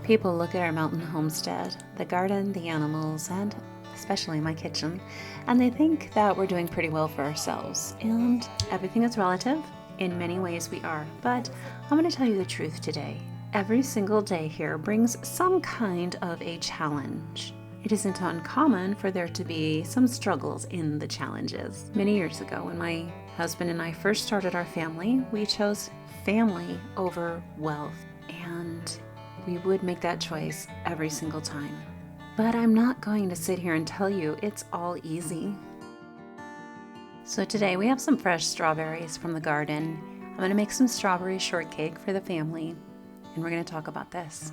People look at our mountain homestead, the garden, the animals, and especially my kitchen, and they think that we're doing pretty well for ourselves. And everything is relative. In many ways we are. But I'm going to tell you the truth today. Every single day here brings some kind of a challenge. It isn't uncommon for there to be some struggles in the challenges. Many years ago, when my husband and I first started our family, we chose family over wealth. And we would make that choice every single time. But I'm not going to sit here and tell you it's all easy. So today we have some fresh strawberries from the garden. I'm going to make some strawberry shortcake for the family, and we're going to talk about this.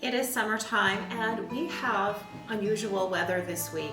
It is summertime and we have unusual weather this week.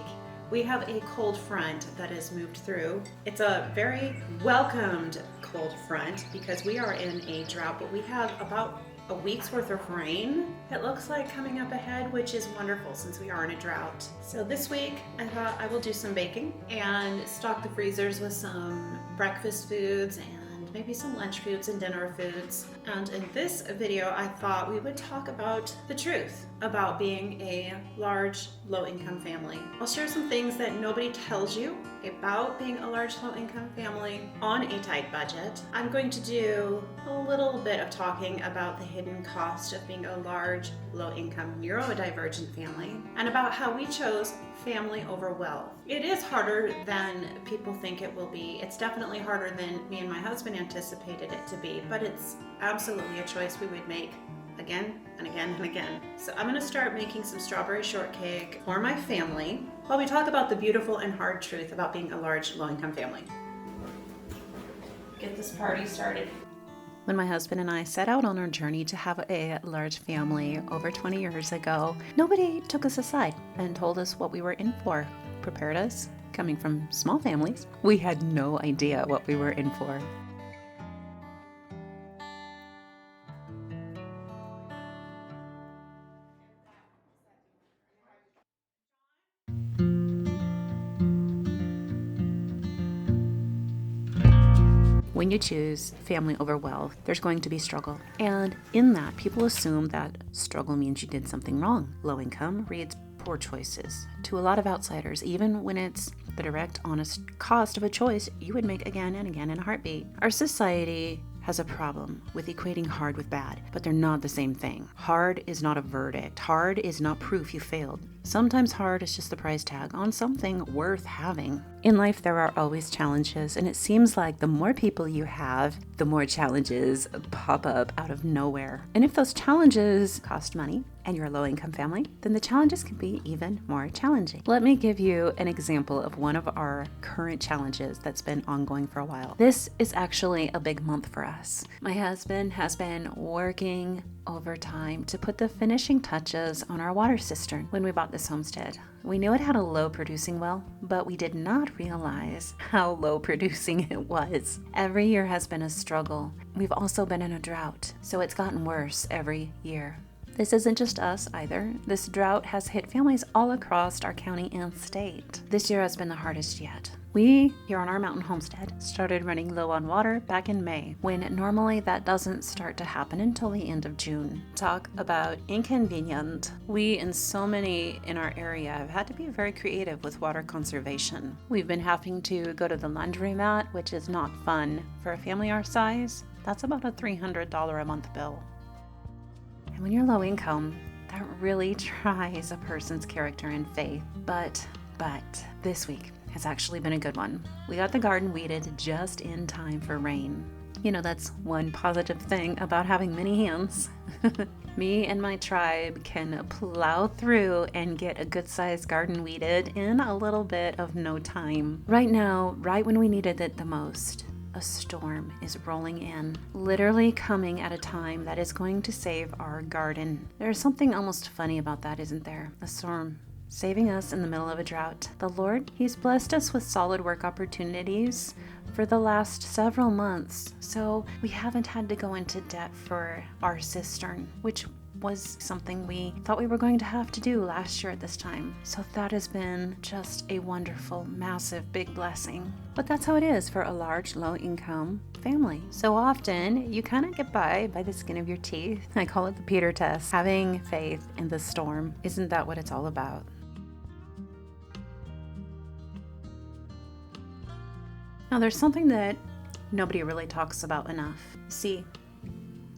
We have a cold front that has moved through. It's a very welcomed cold front because we are in a drought, but we have about a week's worth of rain, it looks like, coming up ahead, which is wonderful since we are in a drought. So this week I thought I will do some baking and stock the freezers with some breakfast foods and maybe some lunch foods and dinner foods. And in this video, I thought we would talk about the truth about being a large low-income family. I'll share some things that nobody tells you about being a large low-income family on a tight budget. I'm going to do a little bit of talking about the hidden cost of being a large low-income neurodivergent family and about how we chose family over wealth. It is harder than people think it will be. It's definitely harder than me and my husband anticipated it to be, but it's absolutely a choice we would make again and again and again. So I'm going to start making some strawberry shortcake for my family while we talk about the beautiful and hard truth about being a large low-income family. Get this party started. When my husband and I set out on our journey to have a large family over 20 years ago, nobody took us aside and told us what we were in for, prepared us. Coming from small families, we had no idea what we were in for. When you choose family over wealth, there's going to be struggle. And in that, people assume that struggle means you did something wrong. Low income reads poor choices. To a lot of outsiders, even when it's the direct, honest cost of a choice you would make again and again in a heartbeat. Our society has a problem with equating hard with bad, but they're not the same thing. Hard is not a verdict. Hard is not proof you failed. Sometimes hard is just the price tag on something worth having. In life, there are always challenges, and it seems like the more people you have, the more challenges pop up out of nowhere. And if those challenges cost money and you're a low-income family, then the challenges can be even more challenging. Let me give you an example of one of our current challenges that's been ongoing for a while. This is actually a big month for us. My husband has been working overtime to put the finishing touches on our water cistern when we bought this homestead. We knew it had a low producing well, but we did not realize how low producing it was. Every year has been a struggle. We've also been in a drought, so it's gotten worse every year. This isn't just us either. This drought has hit families all across our county and state. This year has been the hardest yet. We, here on our mountain homestead, started running low on water back in May, when normally that doesn't start to happen until the end of June. Talk about inconvenient. We and so many in our area have had to be very creative with water conservation. We've been having to go to the laundromat, which is not fun. For a family our size, that's about a $300 a month bill. And when you're low income, that really tries a person's character and faith. But this week has actually been a good one. We got the garden weeded just in time for rain. You know, that's one positive thing about having many hands. Me and my tribe can plow through and get a good-sized garden weeded in a little bit of no time. Right now, right when we needed it the most, a storm is rolling in, literally coming at a time that is going to save our garden. There's something almost funny about that, isn't there? A storm saving us in the middle of a drought. The Lord, He's blessed us with solid work opportunities for the last several months, so we haven't had to go into debt for our cistern, which was something we thought we were going to have to do last year at this time. So that has been just a wonderful, massive, big blessing. But that's how it is for a large, low-income family. So often, you kind of get by the skin of your teeth. I call it the Peter test. Having faith in the storm. Isn't that what it's all about? Now, there's something that nobody really talks about enough. See,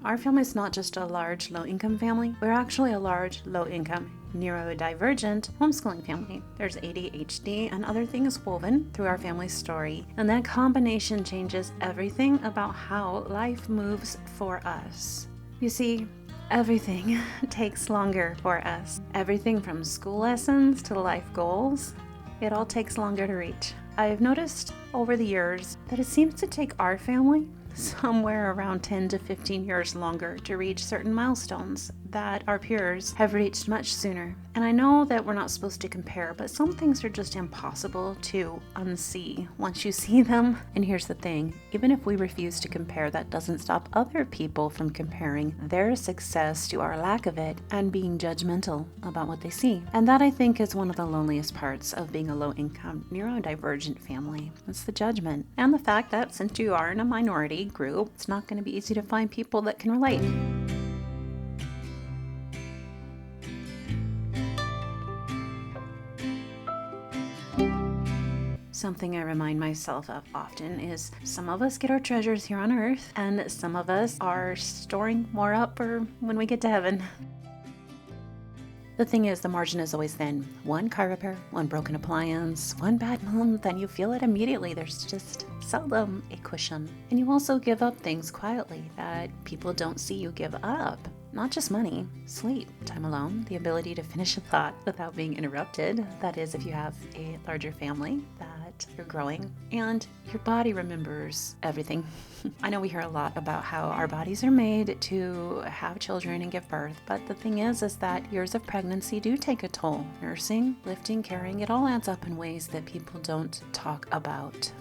our family is not just a large, low-income family. We're actually a large, low-income, neurodivergent homeschooling family. There's ADHD and other things woven through our family's story, and that combination changes everything about how life moves for us. You see, everything takes longer for us. Everything from school lessons to life goals, it all takes longer to reach. I've noticed over the years that it seems to take our family somewhere around 10 to 15 years longer to reach certain milestones that our peers have reached much sooner. And I know that we're not supposed to compare, but some things are just impossible to unsee once you see them. And here's the thing, even if we refuse to compare, that doesn't stop other people from comparing their success to our lack of it and being judgmental about what they see. And that, I think, is one of the loneliest parts of being a low-income, neurodivergent family. It's the judgment and the fact that since you are in a minority group, it's not going to be easy to find people that can relate. Something I remind myself of often is some of us get our treasures here on earth, and some of us are storing more up for when we get to heaven. The thing is, the margin is always thin. One car repair, one broken appliance, one bad month, and you feel it immediately. There's just seldom a cushion. And you also give up things quietly that people don't see you give up. Not just money, sleep, time alone, the ability to finish a thought without being interrupted. That is, if you have a larger family that you're growing, and your body remembers everything. I know we hear a lot about how our bodies are made to have children and give birth, but the thing is that years of pregnancy do take a toll. Nursing, lifting, carrying, it all adds up in ways that people don't talk about.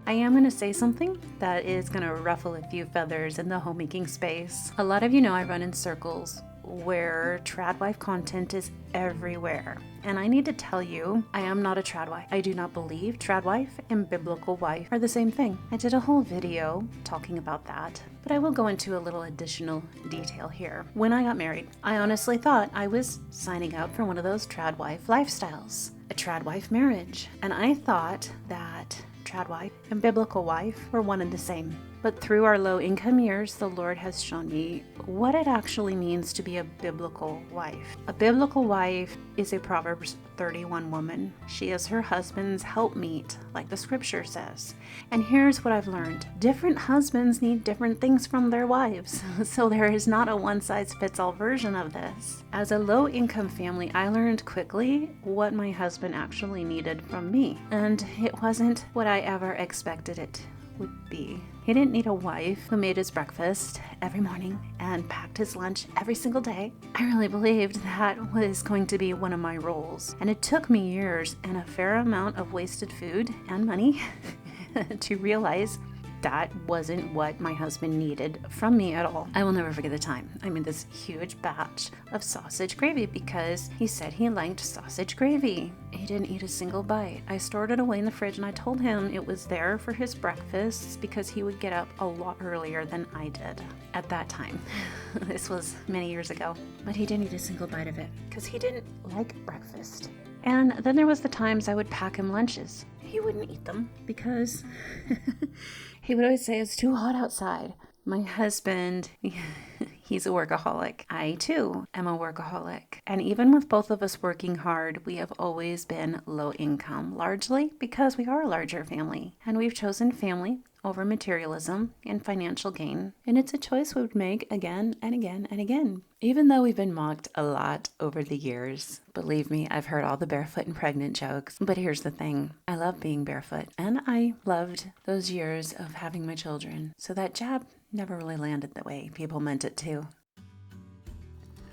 I am going to say something that is going to ruffle a few feathers in the homemaking space. A lot of you know I run in circles where tradwife content is everywhere. And I need to tell you, I am not a tradwife. I do not believe tradwife and biblical wife are the same thing. I did a whole video talking about that, but I will go into a little additional detail here. When I got married, I honestly thought I was signing up for one of those tradwife lifestyles, a tradwife marriage. And I thought that tradwife and biblical wife were one and the same. But through our low-income years, the Lord has shown me what it actually means to be a biblical wife. A biblical wife is a Proverbs 31 woman. She is her husband's helpmeet, like the scripture says. And here's what I've learned. Different husbands need different things from their wives. So there is not a one-size-fits-all version of this. As a low-income family, I learned quickly what my husband actually needed from me. And it wasn't what I ever expected it would be. He didn't need a wife who made his breakfast every morning and packed his lunch every single day. I really believed that was going to be one of my roles. And it took me years and a fair amount of wasted food and money to realize that wasn't what my husband needed from me at all. I will never forget the time I made this huge batch of sausage gravy because he said he liked sausage gravy. He didn't eat a single bite. I stored it away in the fridge and I told him it was there for his breakfasts because he would get up a lot earlier than I did at that time. This was many years ago. But he didn't eat a single bite of it because he didn't like breakfast. And then there was the times I would pack him lunches. He wouldn't eat them because he would always say it's too hot outside. My husband, he's a workaholic. I too am a workaholic. And even with both of us working hard, we have always been low income, largely because we are a larger family. And we've chosen family over materialism and financial gain. And it's a choice we would make again and again and again. Even though we've been mocked a lot over the years, believe me, I've heard all the barefoot and pregnant jokes. But here's the thing, I love being barefoot. And I loved those years of having my children. So that jab never really landed the way people meant it to.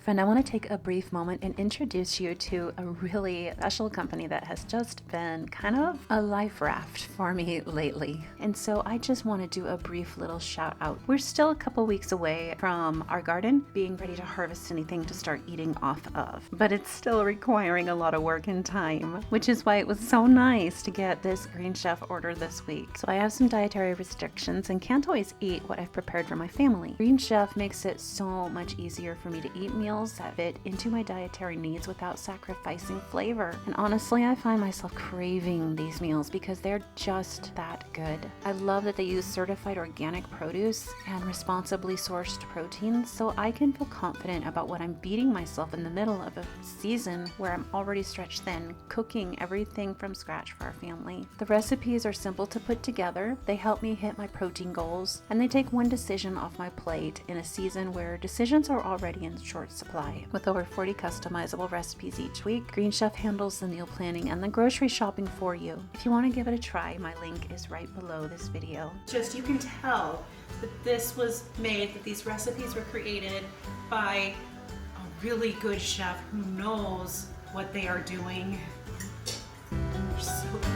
Friend, I want to take a brief moment and introduce you to a really special company that has just been kind of a life raft for me lately. And so I just want to do a brief little shout out. We're still a couple weeks away from our garden being ready to harvest anything to start eating off of, but it's still requiring a lot of work and time, which is why it was so nice to get this Green Chef order this week. So I have some dietary restrictions and can't always eat what I've prepared for my family. Green Chef makes it so much easier for me to eat meals that fit into my dietary needs without sacrificing flavor. And honestly, I find myself craving these meals because they're just that good. I love that they use certified organic produce and responsibly sourced proteins, so I can feel confident about what I'm feeding myself in the middle of a season where I'm already stretched thin, cooking everything from scratch for our family. The recipes are simple to put together, they help me hit my protein goals, and they take one decision off my plate in a season where decisions are already in short supply. With over 40 customizable recipes each week, Green Chef handles the meal planning and the grocery shopping for you. If you want to give it a try, my link is right below this video. Just you can tell that this was made, that these recipes were created by a really good chef who knows what they are doing. They're so good.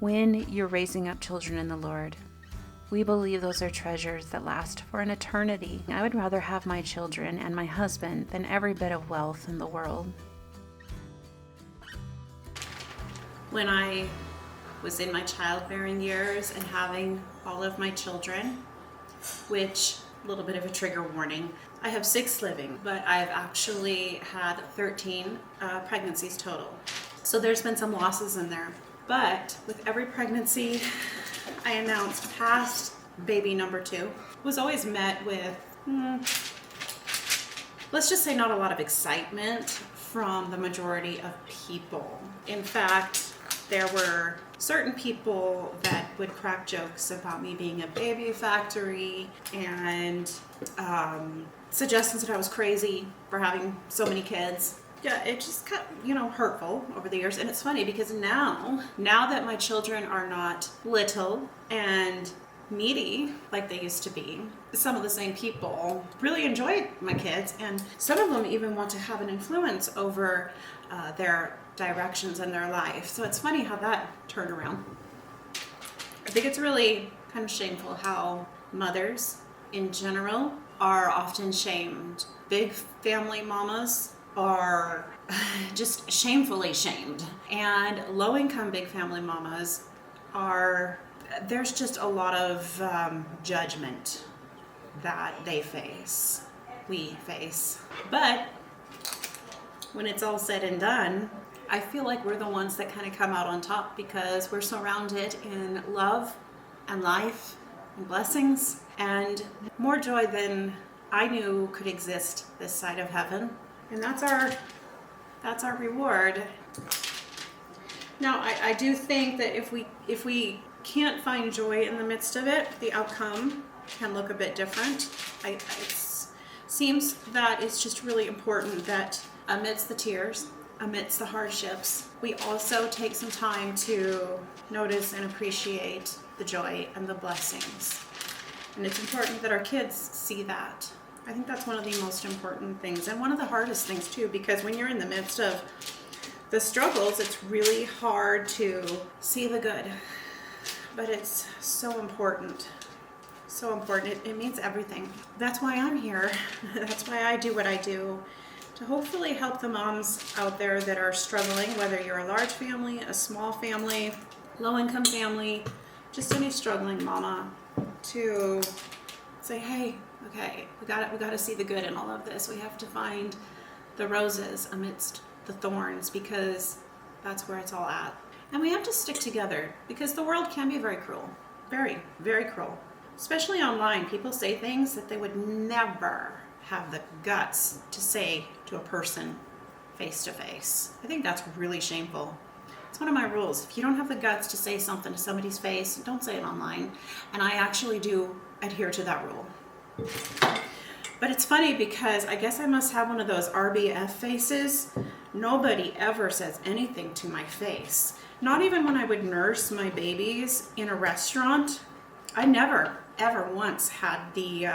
When you're raising up children in the Lord, we believe those are treasures that last for an eternity. I would rather have my children and my husband than every bit of wealth in the world. When I was in my childbearing years and having all of my children, which, a little bit of a trigger warning, I have 6 living, but I've actually had 13 pregnancies total. So there's been some losses in there. But with every pregnancy I announced past baby number 2 was always met with, let's just say, not a lot of excitement from the majority of people. In fact, there were certain people that would crack jokes about me being a baby factory and suggestions that I was crazy for having so many kids. Yeah, it just got, hurtful over the years. And it's funny because now that my children are not little and needy like they used to be, some of the same people really enjoy my kids, and some of them even want to have an influence over their directions in their life. So it's funny how that turned around. I think it's really kind of shameful how mothers in general are often shamed. Big family mamas are just shamefully shamed, and low-income big family mamas there's just a lot of judgment that we face. But when it's all said and done, I feel like we're the ones that kind of come out on top because we're surrounded in love and life and blessings and more joy than I knew could exist this side of heaven. And that's our reward. Now, I do think that if we can't find joy in the midst of it, the outcome can look a bit different. It seems that it's just really important that amidst the tears, amidst the hardships, we also take some time to notice and appreciate the joy and the blessings. And it's important that our kids see that. I think that's one of the most important things, and one of the hardest things too, because when you're in the midst of the struggles, it's really hard to see the good, but it's so important. So important. It means everything. That's why I'm here. That's why I do what I do, to hopefully help the moms out there that are struggling, whether you're a large family, a small family, low-income family, just any struggling mama, to say, hey, okay, we got to see the good in all of this. We have to find the roses amidst the thorns, because that's where it's all at. And we have to stick together, because the world can be very cruel. Very, very cruel. Especially online, people say things that they would never have the guts to say to a person face to face. I think that's really shameful. It's one of my rules. If you don't have the guts to say something to somebody's face, don't say it online. And I actually do adhere to that rule. But it's funny because I guess I must have one of those RBF faces. Nobody ever says anything to my face. Not even when I would nurse my babies in a restaurant. I never, ever once had the,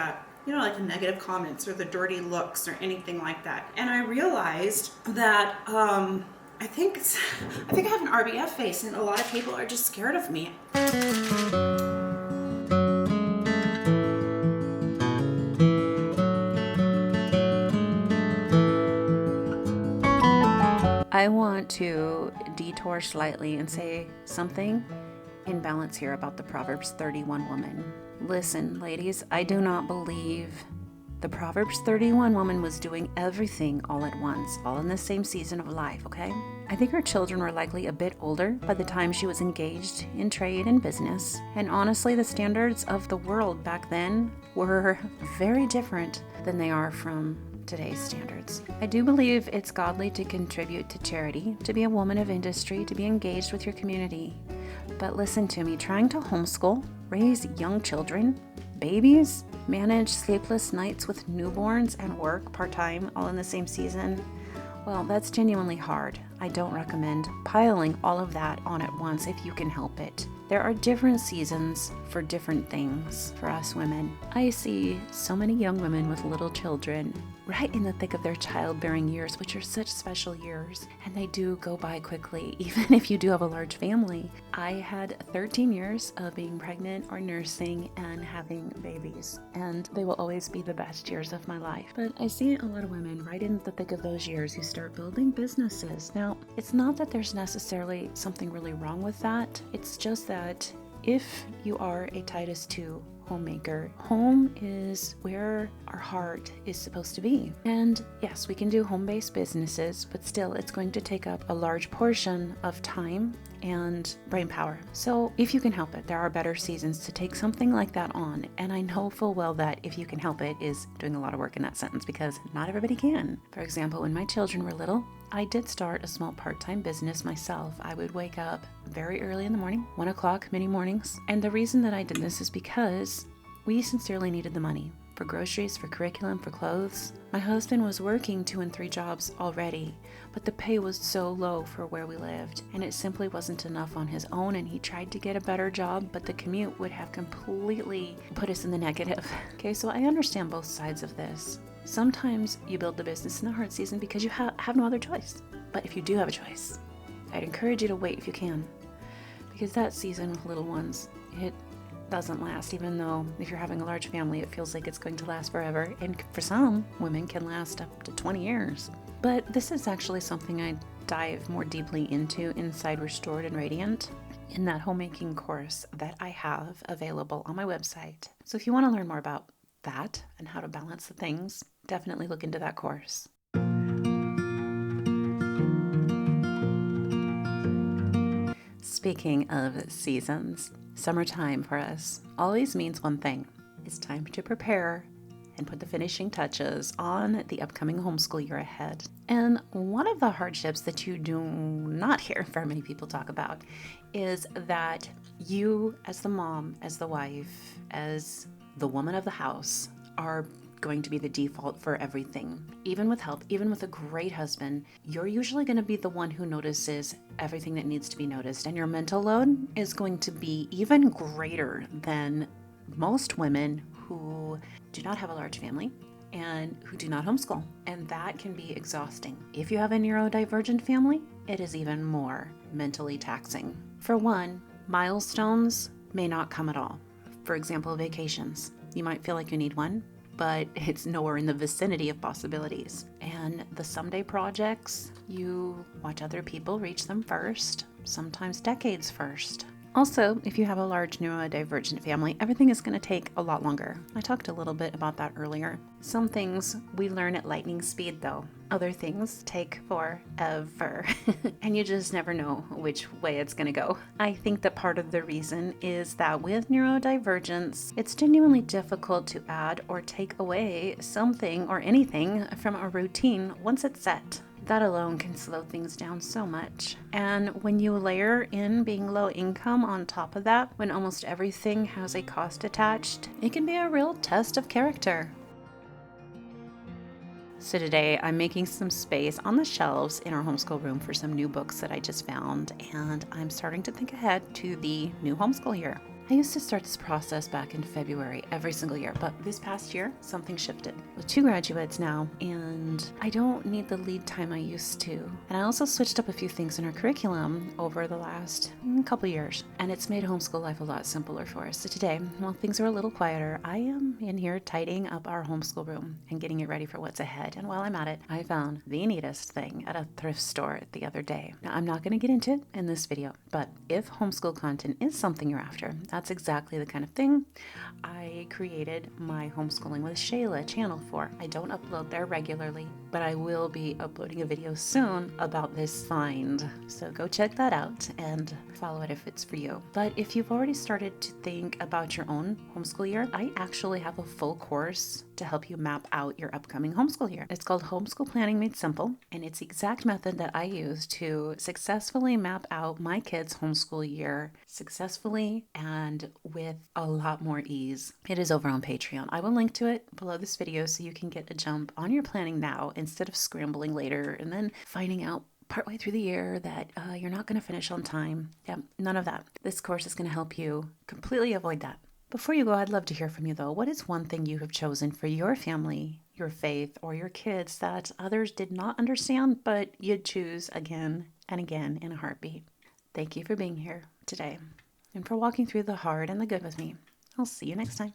like the negative comments or the dirty looks or anything like that. And I realized that I think I have an RBF face, and a lot of people are just scared of me. I want to detour slightly and say something in balance here about the Proverbs 31 woman. Listen, ladies, I do not believe the Proverbs 31 woman was doing everything all at once, all in the same season of life, okay? I think her children were likely a bit older by the time she was engaged in trade and business. And honestly, the standards of the world back then were very different than they are from today's standards. I do believe it's godly to contribute to charity, to be a woman of industry, to be engaged with your community. But listen to me, trying to homeschool, raise young children, babies, manage sleepless nights with newborns and work part-time all in the same season, well, that's genuinely hard. I don't recommend piling all of that on at once if you can help it. There are different seasons for different things for us women. I see so many young women with little children right in the thick of their childbearing years, which are such special years, and they do go by quickly, even if you do have a large family. I had 13 years of being pregnant or nursing and having babies, and they will always be the best years of my life. But I see a lot of women right in the thick of those years who start building businesses. Now, it's not that there's necessarily something really wrong with that. It's just that if you are a Titus 2 homemaker, home is where our heart is supposed to be. And yes, we can do home-based businesses, but still it's going to take up a large portion of time and brain power. So if you can help it, there are better seasons to take something like that on. And I know full well that if you can help it is doing a lot of work in that sentence, because not everybody can. For example, when my children were little, I did start a small part-time business myself. I would wake up very early in the morning, 1 o'clock, many mornings. And the reason that I did this is because we sincerely needed the money for groceries, for curriculum, for clothes. My husband was working 2 and 3 jobs already, but the pay was so low for where we lived, and it simply wasn't enough on his own, and he tried to get a better job, but the commute would have completely put us in the negative. Okay, so I understand both sides of this. Sometimes you build the business in the hard season because you have no other choice. But if you do have a choice, I'd encourage you to wait if you can, because that season with little ones, it doesn't last. Even though if you're having a large family, it feels like it's going to last forever, and for some women can last up to 20 years. But this is actually something I dive more deeply into inside Restored and Radiant in that homemaking course that I have available on my website. So if you want to learn more about that and how to balance the things, definitely look into that course. Speaking of seasons, summertime for us always means one thing. It's time to prepare and put the finishing touches on the upcoming homeschool year ahead. And one of the hardships that you do not hear very many people talk about is that you, as the mom, as the wife, as the woman of the house, are going to be the default for everything. Even with help, even with a great husband, you're usually going to be the one who notices everything that needs to be noticed, and your mental load is going to be even greater than most women who do not have a large family and who do not homeschool, and that can be exhausting. If you have a neurodivergent family, it is even more mentally taxing. For one, milestones may not come at all. For example, vacations. You might feel like you need one, but it's nowhere in the vicinity of possibilities. And the someday projects, you watch other people reach them first, sometimes decades first. Also, if you have a large neurodivergent family, everything is going to take a lot longer. I talked a little bit about that earlier. Some things we learn at lightning speed though. Other things take forever. And you just never know which way it's going to go. I think that part of the reason is that with neurodivergence, it's genuinely difficult to add or take away something or anything from a routine once it's set. That alone can slow things down so much. And when you layer in being low income on top of that, when almost everything has a cost attached, it can be a real test of character. So today I'm making some space on the shelves in our homeschool room for some new books that I just found, and I'm starting to think ahead to the new homeschool year. I used to start this process back in February every single year, but this past year, something shifted. With 2 graduates now, and I don't need the lead time I used to. And I also switched up a few things in our curriculum over the last couple years, and it's made homeschool life a lot simpler for us. So today, while things are a little quieter, I am in here tidying up our homeschool room and getting it ready for what's ahead. And while I'm at it, I found the neatest thing at a thrift store the other day. Now, I'm not going to get into it in this video, but if homeschool content is something you're after, that's exactly the kind of thing I created my Homeschooling with Shayla channel for. I don't upload there regularly, but I will be uploading a video soon about this find. So go check that out and follow it if it's for you. But if you've already started to think about your own homeschool year, I actually have a full course to help you map out your upcoming homeschool year. It's called Homeschool Planning Made Simple, and it's the exact method that I use to successfully map out my kids' homeschool year successfully and with a lot more ease. It is over on Patreon. I will link to it below this video so you can get a jump on your planning now instead of scrambling later and then finding out partway through the year that you're not going to finish on time. Yeah, none of that. This course is going to help you completely avoid that. Before you go, I'd love to hear from you though. What is one thing you have chosen for your family, your faith, or your kids that others did not understand, but you'd choose again and again in a heartbeat? Thank you for being here today and for walking through the hard and the good with me. I'll see you next time.